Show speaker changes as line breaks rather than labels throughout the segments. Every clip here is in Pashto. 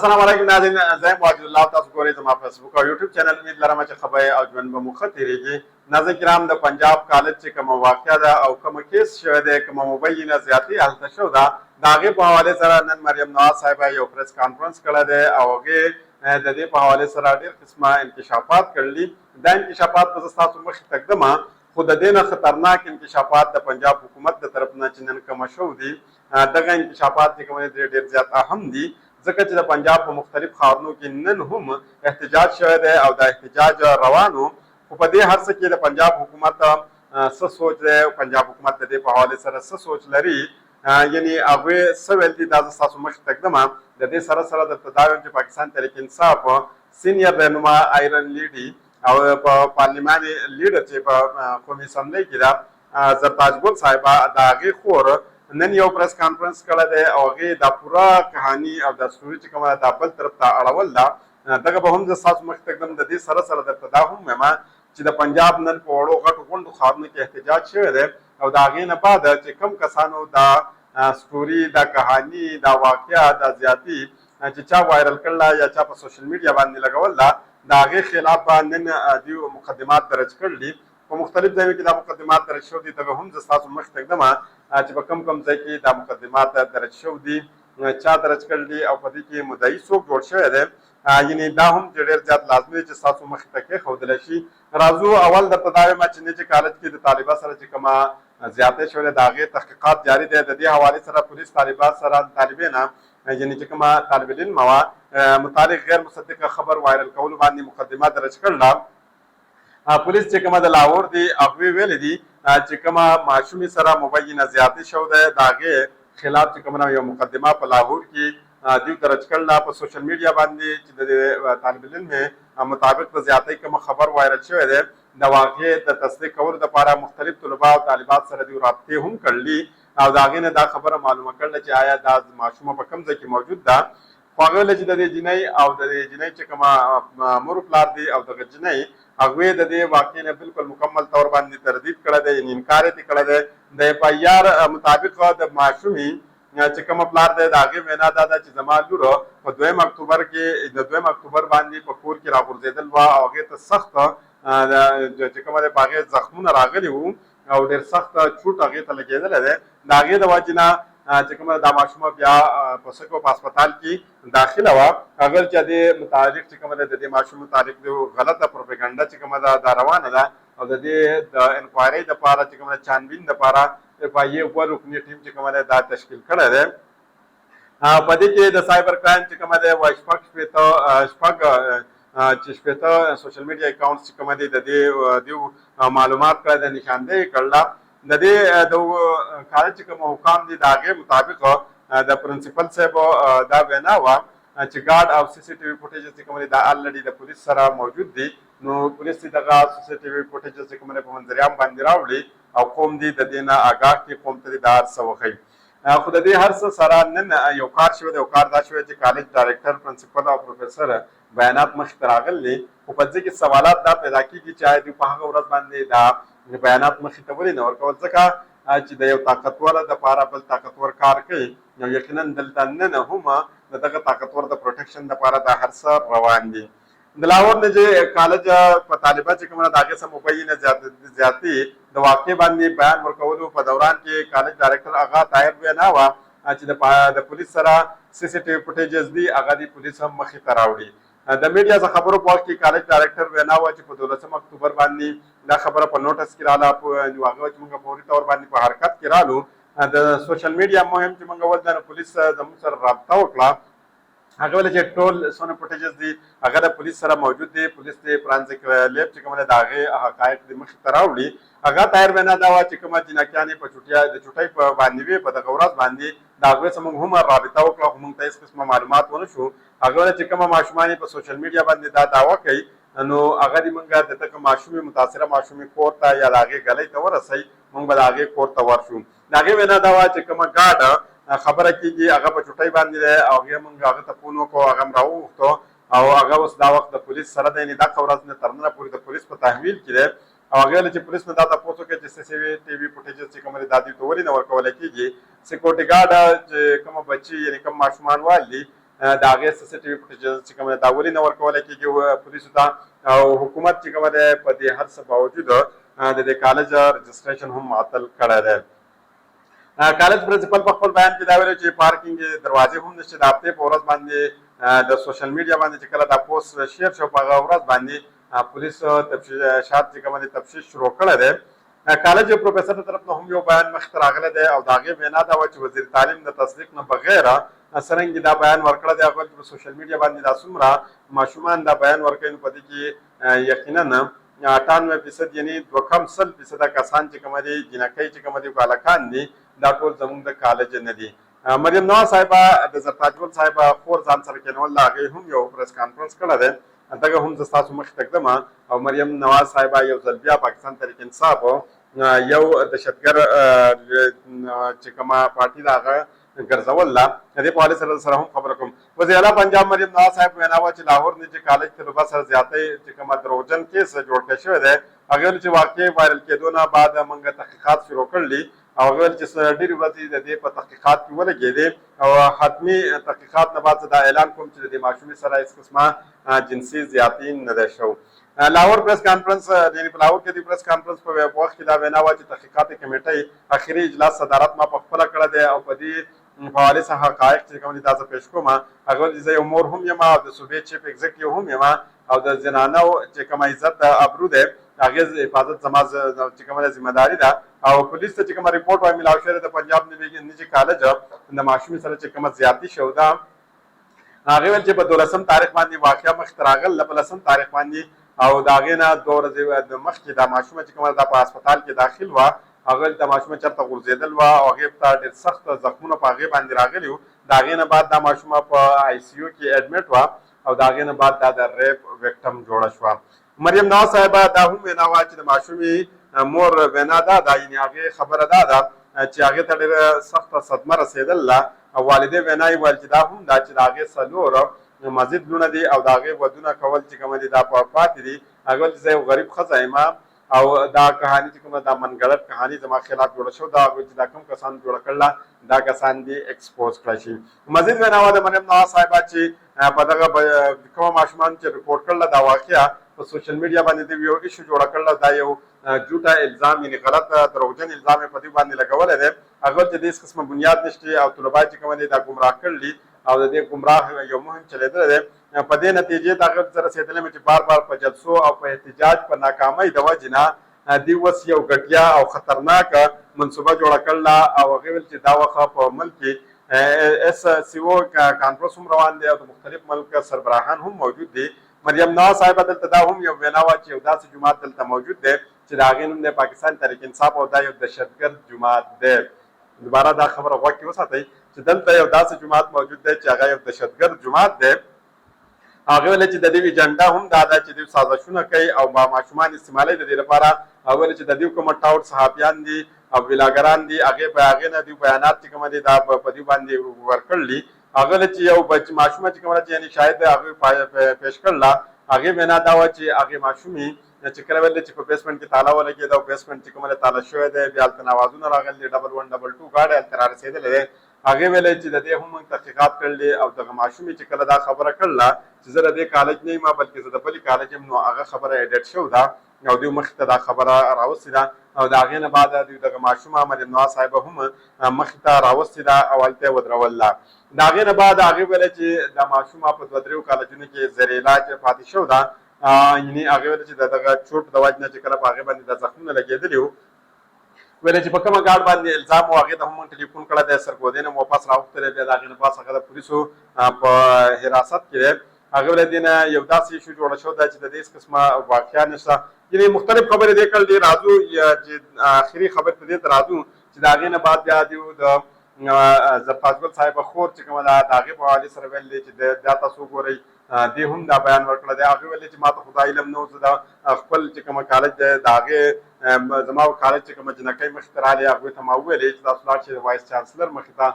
السلام علیکم ناظرین، زه موجود الله تاسو ګورئ زما فیسبوک او یوټیوب چینل. امید لرم چې خبرې او ژوند به مو ښه تېرېږي. ناظرین کرام، د پنجاب کالج چې کومه واقعه ده او کومه کیس شوی دی، کومه مبینه زیاتې هلته شوې ده، د هغې په حوالې سره نن مریم نواز صاحبه یو پریس کانفرنس کړی دی او هغې د دې په حوالې سره ډېر قسمه انکشافات کړلي. دا انکشافات به زه ستاسو مخې ته ږدم، خو د دې نه خطرناک انکشافات د پنجاب حکومت د طرف نه چې نن کومه شوي دي، دغه انکشافات چې کوم دي ډېر زیات اهم دي، ځکه چې د پنجاب په مختلف ښارونو کې نن هم احتجاج شوی دی او دا احتجاج روان و. خو په دې هر څه کې د پنجاب حکومت څه سوچ دی، پنجاب حکومت د دې په حوالې سره څه سوچ لري، یعنې هغوی څه ویل دي، دا زه ستاسو مخې ته ږدم. د دې سره سره درته دا وایم چې پاکستان تحریک انصاف سینیر رهنما آیرن لیډي او په پارلماني لیډر چې په قومي اسمبلۍ کې ده زرتاج ګل صاحبه، د هغې خور نن یو پریس کانفرنس کړی دی او هغې دا پوره کهاني او دا سټوري چې کومه دا بل طرف ته اړول ده، دغه به هم زه ستاسو مخې ته ږدم. د دې سره سره درته دا هم وایم چې د پنجاب نن په وړو غټو غونډو ښارونو کې احتجاج شوی دی او د هغې نه بعد چې کوم کسانو دا سټوري، دا کهاني، دا واقعه، دا زیاتي چې چا وایرل کړله یا چا په سوشل میډیا باندې لګول ده، د هغې خلاف به نن دوی مقدمات درج کړلي. په مختلف ځایونو کې دا مقدمات درج شوي دي، دغه هم زه ستاسو مخې ته ږدم چې په کوم کوم ځای کې دا مقدمات درج شوي دي، چا درج کړل دي او په دې کې مدعي څوک جوړ شوی دی. یعنې دا هم ډېر زیات لازمي دی چې ستاسو مخې ته کېښودلی شي. راځو اول درته دا وایم چې نجي کالج کې د طالبه سره چې کومه زیاتې شوې ده، د هغې تحقیقات جاري دی. د دې حوالې سره پولیس طالبات سره طالبین یعنې چې کومه طالب العلم وه متعلق غیر مصدقه خبر وایرل کولو باندې مقدمه درج کړله. پولیس چې کومه د لاهور دي هغوی ویلي دي چې کومه ماشومې سره مبینه زیاتې شوی دی، د هغې خلاف چې کومه یو مقدمه په لاهور کې دوی درج کړله په سوشل میډیا باندې چې د طالب العلم مطابق د زیاتۍ کومه خبر وایرل شوی دی، د واقعې د تصدیق کولو دپاره مختلف طلبا او طالبات سره دوی رابطې هم کړلي او د هغې نه دا خبره معلومه کړله چې آیا دا ماشومه په کوم ځای کې موجود ده. خو هغه ویله چې د دې جنۍ او د دې جنۍ چې کومه مور پلار دي او دغه جنۍ هغوی د دې واقعې نه بالکل مکمل طور باندې تردید کړی دی، یعنې انکار یې کړی دی. د اف آی آر مطابق د ماشومې چې کومه پلار دی، د هغې وینا دا ده چې زما لور په 2 اکتوبر کې د 2 اکتوبر باندې په کور کې راغورځېدل وه او هغې ته سخت چې کومه دی په هغې زخمونه راغلي وو او ډېر سخت چوټ هغې ته لګېدلی دی. د هغې د وجې نه چې کومه دا ماشومه بیا په سکو په هسپتال کې داخله وه. هغه چې د متعلق چې کومه ده د دې ماشوم متعلق د غلطه پروپیګنډه چې کومه ده دا روانه ده او د دې د انکوایرۍ دپاره چې کومه ده چانبین دپاره اف آی اے 2 رکني ټیم چې کومه ده دا تشکیل کړی دی. په دې کې د سایبر کرایم چې کومه ده شپېته سوشل میډیا اکاونټس چې کومه دي د دې معلومات کړی ده، نشاندهي کړله. د دې د کالج چې کوم حکام دي د هغې مطابق د پرنسپل صاحب دا وینا وه چې ګارډ او سی سی ټي وي فوټیجز چې کوم دي دا الریډي د پولیس سره موجود دي. نو پولیس دې دغه سی سی ټي وي فوټیجز چې کوم دي په منظریام باندې راوړي او قوم دي د دې نه آګاه کړي، قوم ته دې دا هر څه وښیي. خو د دې هر څه سره نن یو کار شوی دی. یو کار دا شوی چې کالج ډایرکټر، پرنسپل او پروفیسر بیانات مخې ته راغلي، خو په دې کې سوالات دا پیدا کېږي چې آیا دوی په هغه ورځ باندې دا بیانات مخې ته ولې نه ورکول، ځکه چې د یو طاقتور دپاره بل طاقتور کار کوي. نو یقینا دلته نن هم د دغه طاقتور د پروټیکشن دپاره دا هر څه روان دي. د لاهور نه چې کالج په طالبه چې کومه د هغې څه مبینه زیاتې د واقعې باندې بیان ورکولو په دوران کې کالج ډایرکټر آغا طاهر وینا وه چې د پولیس سره سی سی ټي وي فوټیجز دي، هغه د پولیس هم مخې ته راوړي. د میډیا څخه خبرو په وخت کې کالج ډایرکټر وینا وه چې په 12 اکتوبر باندې دا خبره په نوټس کې رااله، نو هغه چې موږ فوري طور باندې په حرکت کې رالو. د سوشل میډیا مهم چې موږ ول د پولیس زموږ سره رابطه وکړه. هغه ویل چې ټول څونه فوټیجز دي هغه د پولیس سره موجود دي، پولیس د فرانزیک لیب چې کومه د هغې حقایق د مخې ته راوړي. هغه طاهر وینا دا وه چې کومه جنکیانې په چوټۍ په باندې وې په دغه ورځ باندې د هغوی څخه موږ هم رابطه وکړه، خو موږ ته هېڅ قسمه معلومات ونه شو. هغه ویل چې کومه ماشومان په سوشل میډیا باندې دا دعوه کوي، نو هغه دې موږ د دغه ماشومې متاثره ماشومې کور ته یا د هغې ګلۍ ته ورسوي، موږ به د هغې کور ته ورشو. د هغې وینا دا وه چې کومه ګاډه خبره کېږي هغه په چوټۍ باندې دی او هغې موږ هغه ته فون وکړو، هغه هم راوغوښتو او هغه اوس دا وخت د پولیس سره دی، یعنې دغه ورځ نه تر ننه پورې د پولیس په تحویل کې دی. او هغې ویل چې پولیس نه دا تپوس وکړي چې سی سی ټي وي فوټیجز چې کومه دي دا دوی ته ولې نه ورکولی کېږي. سیکورټي ګارډ چې کومه بچي یعنې کوم ماشومان وال دي د هغې سی سی ټي وي فوټیج چې کوم دا ولې نه ورکولی کېږي پولیسو ته او حکومت چې کوم دی په دې هر څه باوجود د دې کالج رجسټریشن هم معطل کړی دی. کالج پرنسپل په خپل بیان کې دا ویلي چې پارکینګ دروازې هم نشته. د هفتې په ورځ باندې د سوشل میډیا باندې چې کله دا پوسټ شیر شو په هغه ورځ باندې پولیس تفتیشات چې کوم دي تفتیش شروع کړی دی. کالج پروفیسر تر طرف نه هم یو بیان مخته راغلی دی او د هغې وینا دا وه چې وزیر تعلیم د تصدیق نه بغیر څرنګه دا بیان ورکړی دی هغه په سوشل میډیا باندې دا څومره ماشومان دا بیان ورکوي نو په دې کې یقینا 98% یعنی 2.5% کسان چې کوم دي جنکۍ چې کوم دي هلکان دي دا ټول زموږ د کالج نه دي. مریم نواز صاحبه د زرتاجول صاحبه خور ځان سره کېنول د هغې هم یو پریس کانفرنس کړی دی دغه هم زه ستاسو مخې ته ږدم او مریم نواز صاحبه یو ځل بیا پاکستان تحریک انصاف یو دهشتګر چې کومه پارټي ده هغه ګرځوله د دې په حوالې سره هم خبره کوم. وزیر اعلی پنجاب مریم نواز صاحب وینا وه چې لاهور نجي کالج طلبه سره زیاتی چې کومه دروغجن کیس جوړ کړی شوی دی هغې ویل چې واقع وایرل کېدو نه بعد موږ تحقیقات شروع کړلي او هغې ویل چې ډېرې ورځې د دې په تحقیقات کې ولګېدې او حتمي تحقیقات نه بعد زه دا اعلان کوم چې د دې ماشومې سره هېڅ قسمه جنسي زیاتی نه ده شوی. لاهور پریس کانفرنس یعنی په لاهور کې د پریس کانفرنس په وخت کې دا وینا وه چې تحقیقاتي کمیټۍ اخري اجلاس صدارت ما په خپله کړی دی او په دې په حوالې څخه حقایق چې کوم دي دا زه پیش کوم. هغه ویل چې زه یو مور هم یم او د صوبې چیف ایگزیکټیو هم یم او د زنانو چې کومه عزت د ابرو دی هغې حفاظت زما چې کومه ذمهداري ده او پولیس ته چې کومه ریپورټ وایي ملاو شوې ده د پنجاب نجي کالج د ماشومې سره چې کومه زیاتي شوې ده هغې ویل چې په 12 تاریخ باندې واقعه مخکې راغله په 10 تاریخ باندې او د هغې نه 2 ورځې مخکې دا ماشومه چې کومه دا په هسپتال کې داخل وه هغه د ماشومه چېرته غورځېدل وه او هغې ته ډېر سخت زخمونه په هغې باندې راغلي وو. د هغې نه بعد دا ماشومه په آی سی یو کې اډمیټ وه او د هغې نه بعد دا د ریپ ویکټم جوړه شوه. مریم نواز صاحبه دا هم وینا وه چې د ماشومې مور وینا دا ده یعنې هغې خبره دا ده چې هغې ته ډېره سخته صدمه رسېدله او والدې وینا یې ویل چې دا هم ده چې د هغې 4 مزید لونه دي او د هغې ودونه کول چې کومه دي دا پاتې دي. هغه ویل چې زه یو غریب ښځه یم او دا کهاني چې کومه دا منګړت کهاني زما خلاف جوړه شوې ده هغه چې دا کوم کسان جوړه کړله دا کسان دي ایکسپوز کړی شي. مزید وینا وه د مریم نواز صاحبه چې په دغه کومه ماشومان چې رپورټ کړله دا واقعه په سوشل میډیا باندې د یو ایشو جوړه کړله دا یو جوټه الزام یعنې غلط دروغجن الزام یې په دې باندې لګولی دی. هغه چې د هېڅ قسمه بنیاد نشته او طلبا چې کومه دی دا ګمراه کړلي او د دې ګمراه یو مهم چلېدلی دی. په دې نتیجې ته هغه ته رسېدلی یم چې بار بار په جلسو او په احتجاج په ناکامۍ د وجې نه دوی اوس یو ګټیا او خطرناکه منصوبه جوړه کړله او هغې ویل چې دا وخت په ملک کې اس سی او کانفرنس هم روان دی او د مختلف ملک سربراهان هم موجود دي. مریم نواز صاحبه دلته دا هم یو وینا وه چې یو داسې جومات دلته موجود دی چې د هغې نوم دی پاکستان تحریک انصاف او دا یو دهشتګرد جومات دی. دوباره دا خبره غوږ کې وساتئ چې دلته یو داسې جومات موجود دی چې هغه یو دهشتګرد جومات دی. هغې ویل چې د دوی اجنډا هم دا ده چې دوی سازشونه کوي او ماشومان استعمالوي د دې لپاره. هغه ویل چې د دوی کومه ټاوټ صحافیان دي او ویلاګران دي هغې نه دوی بیانات چې کومه دي دا په دوی باندې ورکړلي. هغه ویل چې یو ماشومه چې کومه چې یعنې شاید هغې پیش کړله هغې وینا دا وه چې هغې ماشومې چې کله ویل چې په بیسمنټ کې تاله ولګېده او بیسمنټ چې کومه تاله شوی دی بیا هلته نوازونه راغلي 1112 ګاډی هلته را رسېدلی دی. هغې ویلی چې د دې هم موږ تحقیقات کړلي او دغه ماشومې چې کله دا خبره کړله چې زه د دې کالج نه یم بلکې زه د بلې کالج یم نو هغه خبره ایډیټ شوې ده او دوی مخې ته دا خبره راوستې ده او د هغې نه بعد دوی دغه ماشومه مریم نواز صاحبه هم مخې ته راوستې ده او هلته یې ودروله. د هغې نه بعد هغې ویلی چې دا ماشومه په 2-3 کالجونو کې زیر علاج پاتې شوې ده یعنې هغې ویلي چې د دغه چوټ د وجې نه چې کله په هغې باندې دا زخمونه لګېدلي وو ویلې چې په کومه ګاډ باندې الزام و هغې ته هم موږ ټلیفون کړی دی سرګودۍ نه مو واپس راوښتلی بیا د هغې نه پاس هغه د پولیسو په حراست کې دی. هغه ویلې دې نه یو داسې ایشو جوړه شوې ده چې د دې هېڅ قسمه واقعه نشته. یعنې مختلف خبرې دې کړل ډېر راځو چې آخري خبرې ته دې ته راځو چې د هغې نه بعد بیا دوی د زرتاجګل صاحبه خور چې کومه ده د هغې په حوالې سره ویل دی چې دا تاسو وګورئ دې هم دا بیان ورکړی دی. هغې ویل چې ما ته خو دا علم نه و زه د خپل چې کومه کالج دی د هغې زما کالج چې کومه جنکۍ مخې ته رالې هغوی ته ما وویلې چې تاسو لاړ شئ د وایس چانسلر مخې ته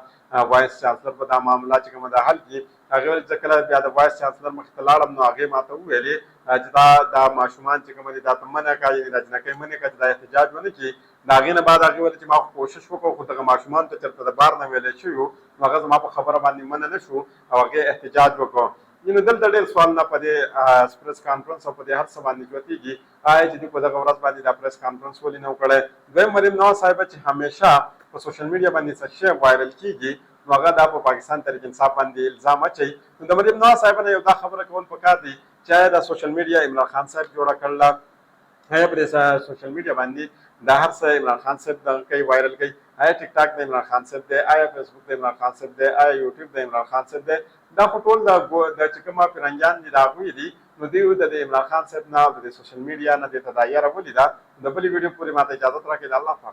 وایس چانسلر په دا معامله چې کومه ده حل کړي. هغې ویل چې کله بیا د وایس چانسلر مخې ته لاړم نو هغې ما ته وویلې چې دا ماشومان چې کومه دي دا ته منع کړه یعنې دا جنکۍ منع کړه چې دا احتجاج ونه کړي دا غینه بعد هغه ول چې ما کوشش وکړ خو دغه ماشومان ته چرته د بار نه ویلې شو نو هغه ما په خبره باندې مننه نشو او هغه احتجاج وکړ نو دلته ډېر سوالونه په دې پریس کانفرنس او په دې هر څه باندې جوړیږي چې په دغه ورځ باندې د پریس کانفرنس ولې نه وکړي دوی مریم نواز صاحب چې همیشه په سوشل میډیا باندې څه شی وایرل کیږي نو هغه دا په پاکستان تحریک انصاف باندې الزام اچي نو د مریم نواز صاحب نه یو دا خبره کول پکار دي چې د سوشل میډیا عمران خان صاحب جوړه کړل هغه پر سوشل میډیا باندې دا هر څه عمران خان صاحب د کوي وایرل کوي آیا ټیک ټاک د عمران خان صاحب دی آیا فیسبوک د عمران خان صاحب دی آیا یوټیوب د عمران خان صاحب دی دا خو ټول د چې کومه فرنګیان دي دا غوي دي نو دوی د عمران خان صاحب نه د سوشل میډیا نه د تدایر ولې دا د بلې ویډیو پورې ماته اجازه راکړئ الله پاک